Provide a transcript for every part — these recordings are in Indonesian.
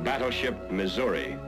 battleship Missouri.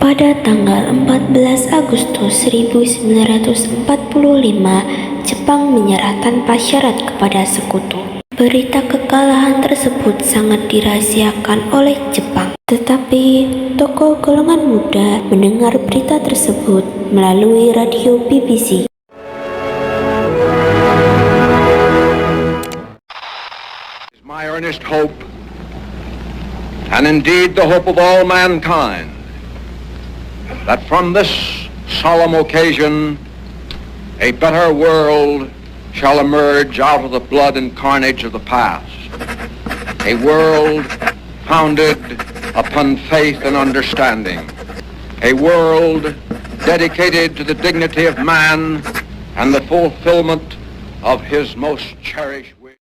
Pada tanggal 14 Agustus 1945, Jepang menyerah tanpa syarat kepada sekutu. Berita kekalahan tersebut sangat dirahasiakan oleh Jepang. Tetapi, tokoh golongan muda mendengar berita tersebut melalui radio BBC. It is my earnest hope, and indeed the hope of all mankind, that from this solemn occasion a better world shall emerge out of the blood and carnage of the past. A world founded upon faith and understanding. A world dedicated to the dignity of man and the fulfillment of his most cherished wish.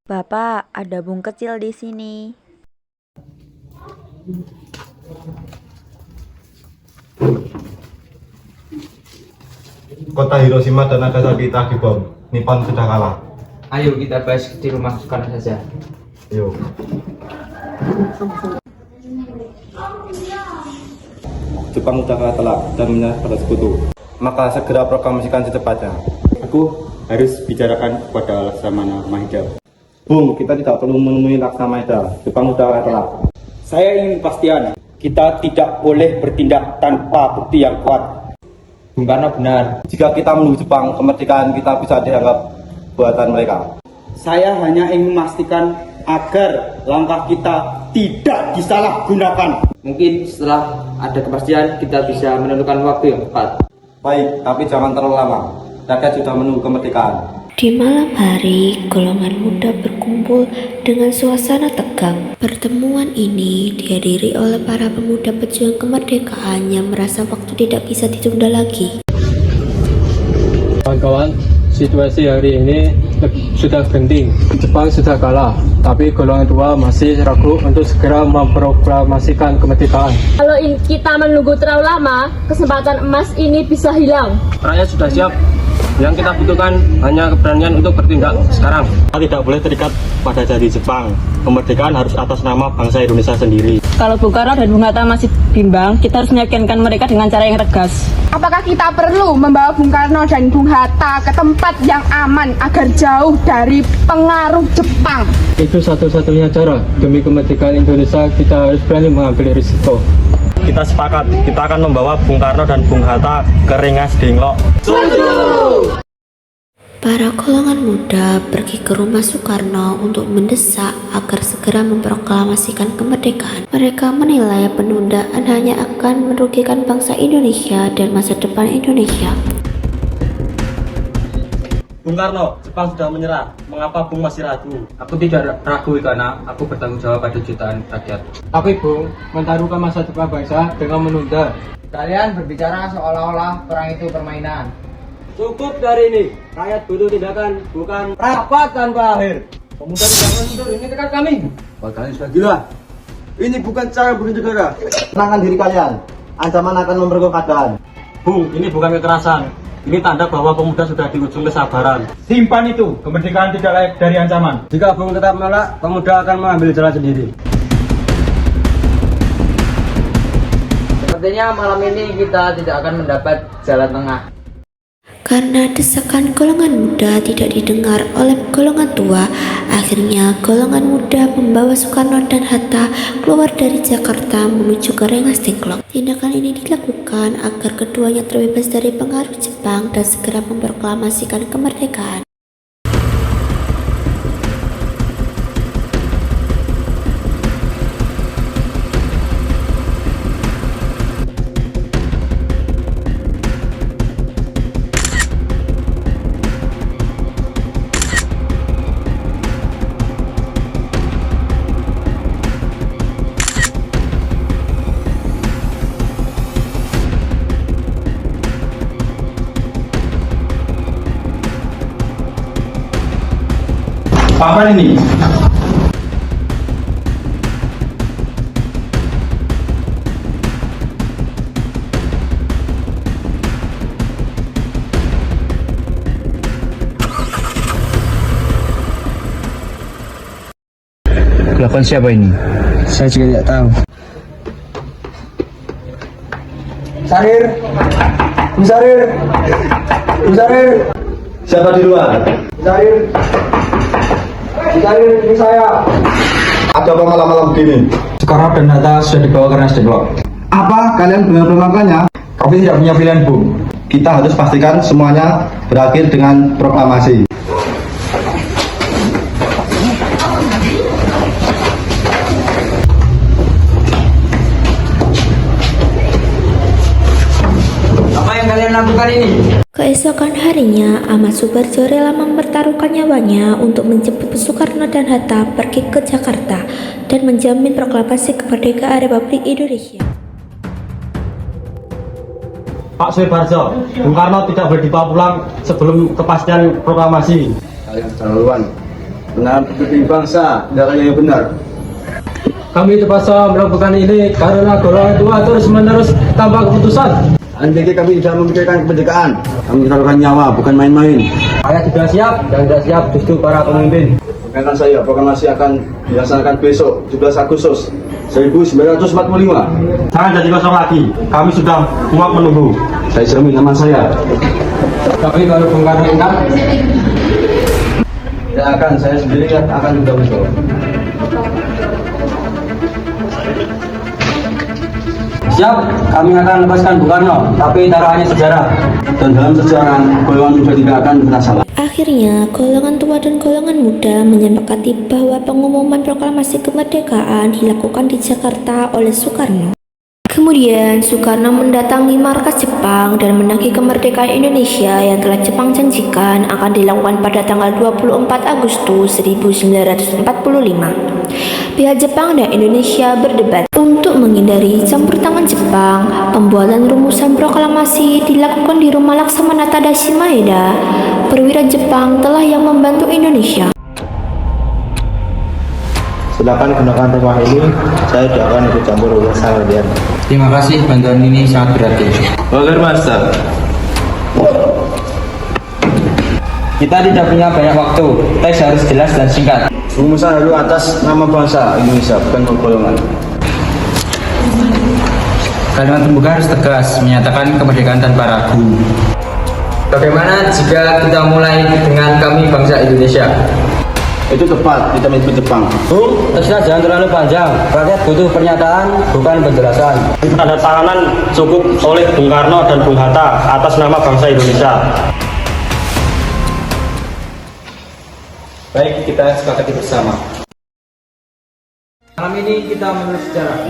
Bapak, ada bung kecil di sini. Kota Hiroshima dan Nagasaki telah dibom. Nippon sudah kalah. Ayo kita bahas di rumah Soekarno saja. Yuk. Jepang sudah kalah telak dan menyerah pada sekutu. Maka segera proklamasikan secepatnya. Aku harus bicarakan kepada Laksamana Mahida. Bung, kita tidak perlu menemui Laksamana Mahida. Jepang sudah kalah telak. Saya ingin kepastian, kita tidak boleh bertindak tanpa bukti yang kuat. Bung Karno benar. Jika kita menunggu Jepang, kemerdekaan kita bisa dianggap buatan mereka. Saya hanya ingin memastikan agar langkah kita tidak disalahgunakan. Mungkin setelah ada kepastian kita bisa menentukan waktu yang tepat. Baik, tapi jangan terlalu lama. Rakyat sudah menunggu kemerdekaan. Di malam hari, golongan muda berkumpul dengan suasana tegang. Pertemuan ini dihadiri oleh para pemuda pejuang kemerdekaan yang merasa waktu tidak bisa ditunda lagi. Kawan-kawan, situasi hari ini sudah genting. Jepang sudah kalah, tapi golongan tua masih ragu untuk segera memproklamasikan kemerdekaan. Kalau kita menunggu terlalu lama, kesempatan emas ini bisa hilang. Rakyat sudah siap. Yang kita butuhkan hanya keberanian untuk bertindak sekarang. Kita tidak boleh terikat pada janji Jepang. Kemerdekaan harus atas nama bangsa Indonesia sendiri. Kalau Bung Karno dan Bung Hatta masih bimbang, kita harus meyakinkan mereka dengan cara yang tegas. Apakah kita perlu membawa Bung Karno dan Bung Hatta ke tempat yang aman agar jauh dari pengaruh Jepang? Itu satu-satunya cara. Demi kemerdekaan Indonesia, kita harus berani mengambil risiko. Kita sepakat, kita akan membawa Bung Karno dan Bung Hatta ke Rengas Dengklok. Para golongan muda pergi ke rumah Soekarno untuk mendesak agar segera memproklamasikan kemerdekaan. Mereka menilai penundaan hanya akan merugikan bangsa Indonesia dan masa depan Indonesia. Bung Karno, Jepang sudah menyerah. Mengapa Bung masih ragu? Aku tidak ragu karena aku bertanggung jawab pada jutaan rakyat. Tapi Bung, mentaruhkan masa depan bangsa dengan menunda. Kalian berbicara seolah-olah perang itu permainan. Cukup dari ini. Rakyat butuh tindakan, bukan rapat tanpa akhir. Pemuda jangan mundur, ini tekan kami. Kalian sudah gila. Ini bukan cara bernegara. Tenangkan diri kalian. Ancaman akan memperkeruh keadaan. Bung, ini bukan kekerasan. Ini tanda bahwa pemuda sudah di ujung kesabaran. Simpan itu, kemerdekaan tidak layak dari ancaman. Jika Bung tetap menolak, pemuda akan mengambil jalan sendiri. Sepertinya malam ini kita tidak akan mendapat jalan tengah. Karena desakan golongan muda tidak didengar oleh golongan tua, akhirnya golongan muda membawa Soekarno dan Hatta keluar dari Jakarta menuju ke Rengas Dengklok. Tindakan ini dilakukan agar keduanya terbebas dari pengaruh Jepang dan segera memproklamasikan kemerdekaan. Apa ini? Telepon siapa ini? Saya juga tidak tahu. Sarir, Sarir, Sarir, Siapa di luar? Sarir, Sarir, ini saya. Ada apa malam-malam begini? Sekarang dan Hatta sudah dibawa ke Nasdem Blok. Apa kalian benar melakukannya? Kami tidak punya pilihan, Bung. Kita harus pastikan semuanya berakhir dengan proklamasi. Apa yang kalian lakukan ini? Keesokan harinya, Ahmad Subarjo rela mempertaruhkan nyawanya untuk menjemput Soekarno dan Hatta pergi ke Jakarta dan menjamin proklamasi kemerdekaan Republik Indonesia. Pak Subarjo, Bung Karno tidak boleh dibawa pulang sebelum kepastian proklamasi. Kalian terlaluan. Benar penting bangsa, tindakannya yang benar. Kami terpaksa melakukan ini karena golongan tua terus-menerus tanpa keputusan. Andai kami bisa memikirkan kemerdekaan, kami taruhkan nyawa, bukan main-main. Rakyat sudah siap dan tidak siap justru para pemimpin. Perkenalkan saya, proklamasi akan dilaksanakan besok, 17 Agustus 1945. Jangan jadi kosong lagi, kami sudah muak menunggu. Saya jamin aman saya. Tapi kalau Bung Karno ingat, Tidak akan, saya sendiri akan juga besok. Siap, kami akan lepaskan Bung Karno, tapi taruhannya sejarah. Dan dalam sejarah, golongan muda tidak akan pernah salah. Akhirnya, golongan tua dan golongan muda menyepakati bahwa pengumuman proklamasi kemerdekaan dilakukan di Jakarta oleh Soekarno. Kemudian, Soekarno mendatangi markas Jepang dan menagih kemerdekaan Indonesia yang telah Jepang janjikan akan dilakukan pada tanggal 24 Agustus 1945. Pihak Jepang dan Indonesia berdebat. Untuk menghindari campur tangan Jepang, pembuatan rumusan proklamasi dilakukan di rumah Laksamana Tadashi Maeda. Perwira Jepang telah yang membantu Indonesia. Silakan gunakan rumah ini, saya tidak akan ikut campur urusan kalian. Terima kasih, bantuan ini sangat berarti. Oke, Master. Kita tidak punya banyak waktu, teks harus jelas dan singkat. Rumusan harus atas nama bangsa Indonesia, bukan golongan. Kalimat pembuka harus tegas, menyatakan kemerdekaan tanpa ragu. Bagaimana jika kita mulai dengan kami bangsa Indonesia? Itu tepat, kita mengikuti Jepang. Bung, terserah jangan terlalu panjang. Rakyat butuh pernyataan, bukan penjelasan. tanda tanganan cukup oleh Bung Karno dan Bung Hatta atas nama bangsa Indonesia. Baik, kita sepakati bersama. Malam ini kita menulis sejarah.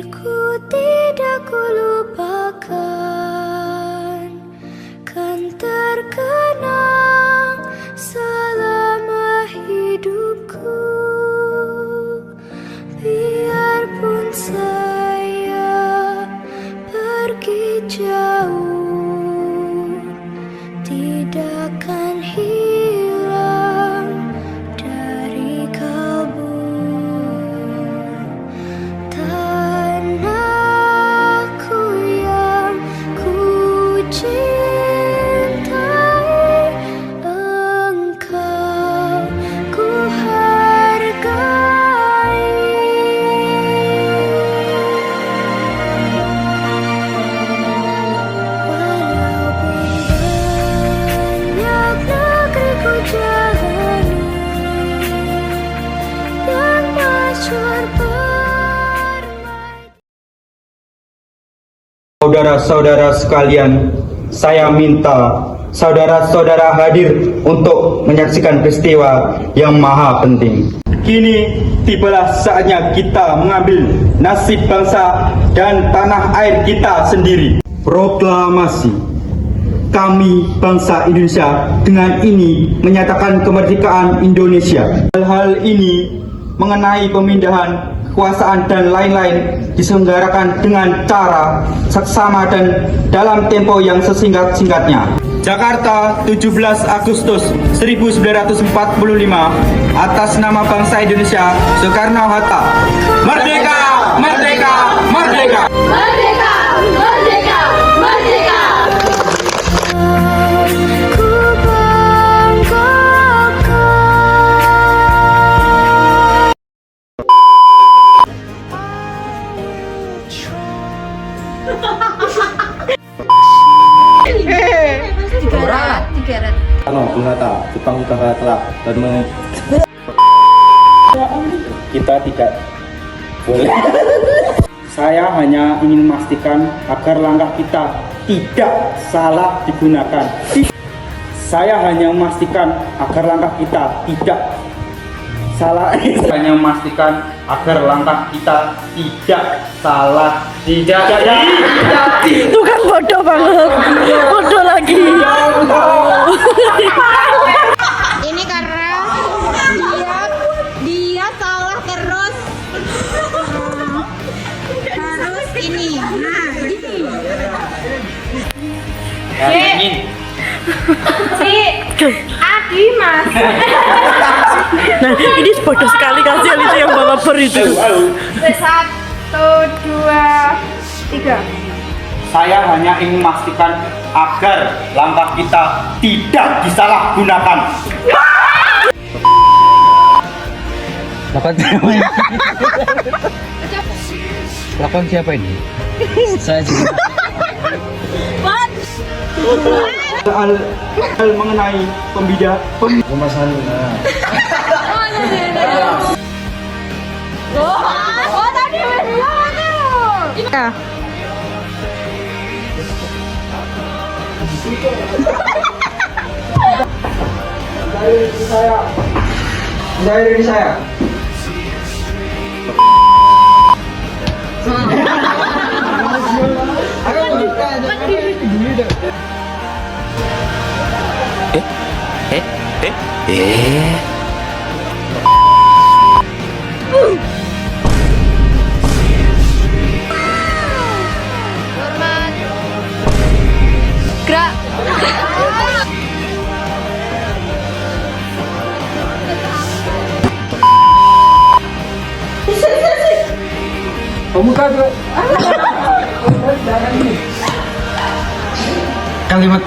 Ku tidak kulupakan, kan terkenang selama hidupku. Biarpun saya pergi jauh, tidak akan hilang dari kalbu. Tanahku yang ku cintai, engkau ku hargai. Walaupun banyak negeri ku jalani, yang masyhur Saudara-saudara sekalian, saya minta saudara-saudara hadir untuk menyaksikan peristiwa yang maha penting. Kini tibalah saatnya kita mengambil nasib bangsa dan tanah air kita sendiri. Proklamasi. Kami bangsa Indonesia dengan ini menyatakan kemerdekaan Indonesia. Hal-hal ini mengenai pemindahan kekuasaan dan lain-lain diselenggarakan dengan cara seksama dan dalam tempo yang sesingkat-singkatnya. Jakarta, 17 Agustus 1945, atas nama bangsa Indonesia, Soekarno-Hatta. Merdeka! Merdeka! Merdeka! Merdeka! Merdeka! Merdeka! Soekarno, Bung Hatta, Jepang sudah kalah telak dan kita tidak boleh. Saya hanya ingin memastikan agar langkah kita tidak salah digunakan. Saya hanya memastikan agar langkah kita tidak salah. Hanya memastikan agar langkah kita tidak salah. Tidak. Itu kan bodoh banget. Bodoh lagi. Ini karena dia salah terus. Harus ini. Nah, ini. Si Adi Mas. Nah, ini bodoh sekali kasih itu yang bawa ber itu. 1, 2, 3. Saya hanya ingin memastikan agar langkah kita tidak disalahgunakan. Lakon siapa ini? Saya juga. Hal mengenai pemasangan. Oh, tadi Ya. Dari saya. Pemuka dulu. Kalimat